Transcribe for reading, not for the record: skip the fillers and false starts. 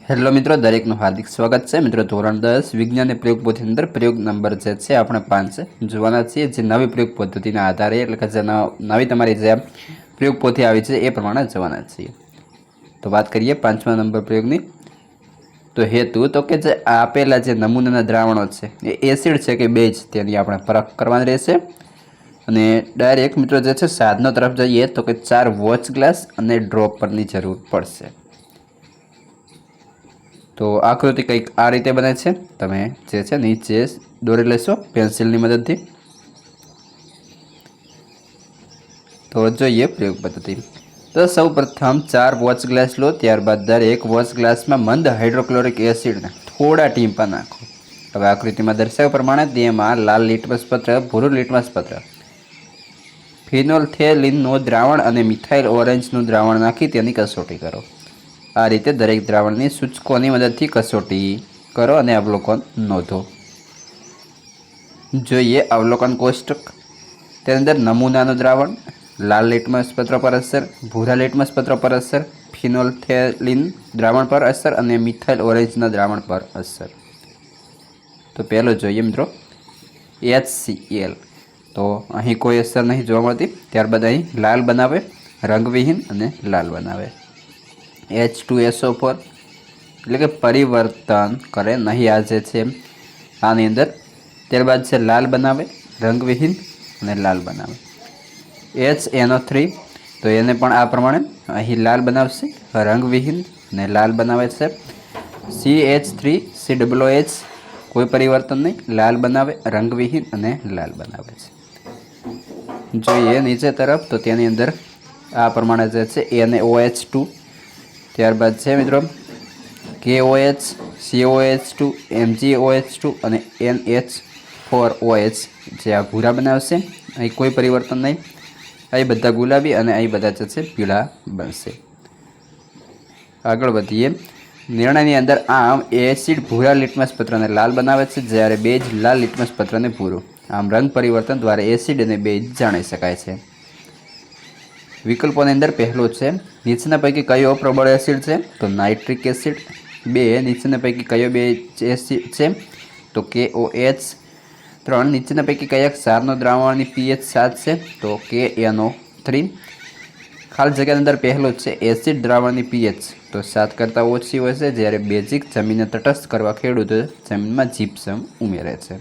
Hello મિત્રો, દરેકનું હાર્દિક સ્વાગત છે। મિત્રો ધોરણ 10 વિજ્ઞાન પ્રયોગ પોથી અંદર પ્રયોગ નંબર જે છે આપણે 5 જોવાના છીએ, જે નવી પ્રયોગ પદ્ધતિના આધારે એટલે કે જે નવી તમારી જે પ્રયોગ પોથી આવી છે એ પ્રમાણે જોવાના છીએ। તો વાત કરીએ 5મા નંબર પ્રયોગની। તો હેતુ તો કે જે આપેલા જે નમૂનાના દ્રાવણો છે એ એસિડ છે કે બેઝ તેની આપણે પરખ કરવાની રહેશે। અને ડાયરેક્ટ મિત્રો જે છે સાધનો તરફ જઈએ તો કે 4 વોચ ગ્લાસ અને ડ્રોપરની જરૂર પડશે। તો આકૃતિ કંઈક આ રીતે બને છે, તમે જે છે નીચે દોરી લેશો પેન્સિલની મદદથી। તો જોઈએ પ્રયોગ પદ્ધતિ। તો સૌ પ્રથમ 4 વોચ ગ્લાસ લો, ત્યારબાદ દરેક વોચ ગ્લાસમાં મંદ હાઇડ્રોક્લોરિક એસિડને થોડા ટીમ્પા નાખો। હવે આકૃતિમાં દર્શાવ્યા પ્રમાણે તેમાં લાલ લિટમસ પત્ર, ભૂરું લિટમસ પત્ર, ફિનોલ્ફથેલિનનું દ્રાવણ અને મિથાઇલ ઓરેન્જનું દ્રાવણ નાખી તેની કસોટી કરો। આ રીતે દરેક દ્રાવણની સૂચકોની મદદથી કસોટી કરો અને અવલોકન નોંધો। જોઈએ અવલોકન કોષ્ટક। તેની અંદર નમૂનાનું દ્રાવણ, લાલ લિટમસ પત્ર પર અસર, ભૂરા લિટમસ પત્ર પર અસર, ફિનોલ્ફથેલિન દ્રાવણ પર અસર અને મિથાઇલ ઓરેન્જના દ્રાવણ પર અસર। તો પહેલો જોઈએ મિત્રો HCl। તો અહીં કોઈ અસર નહીં જોવા મળતી। ત્યારબાદ અહીં લાલ બનાવે, રંગવિહીન અને લાલ બનાવે। H2SO4 એટલે કે પરિવર્તન કરે નહીં, આ જે છે આની અંદર। ત્યારબાદ છે લાલ બનાવે, રંગવિહીન અને લાલ બનાવે। HNO3 તો એને પણ આ પ્રમાણે અહીં લાલ બનાવશે, રંગવિહીન અને લાલ બનાવે છે। CH3COOH કોઈ પરિવર્તન નહીં, લાલ બનાવે, રંગવિહીન અને લાલ બનાવે છે। જોઈએ નીચે તરફ તો તેની અંદર આ પ્રમાણે જે છે NaOH2, ત્યારબાદ છે મિત્રો KOH, COH2, MgOH2 અને NH4OH જે આ ભૂરા બનાવશે। અહીં કોઈ પરિવર્તન નહીં, અહીં બધા ગુલાબી અને અહીં બધા જે છે પીળા બનશે। આગળ વધીએ। નિર્ણયની અંદર આમ એસિડ ભૂરા લિટમસ પત્રને લાલ બનાવે છે, જ્યારે બેઝ લાલ લિટમસ પત્રને ભૂરું। આમ રંગ પરિવર્તન દ્વારા એસિડ અને બેઝ જાણી શકાય છે। વિકલ્પોની અંદર પહેલો છે નીચેના પૈકી કયો પ્રબળ એસિડ છે? તો નાઇટ્રિક એસિડ। 2 નીચેના પૈકી કયો બેઝ એસિડ છે? તો KOH। 3 નીચેના પૈકી કયા ક્ષારનો દ્રાવણની pH 7 છે? તો KNO3। ખાલી જગ્યાની અંદર પહેલો છે એસિડ દ્રાવણની pH તો 7 કરતાં ઓછી હોય છે, જ્યારે બેઝિક જમીનને તટસ્થ કરવા ખેડૂતો જમીનમાં જીપ્સમ ઉમેરે છે।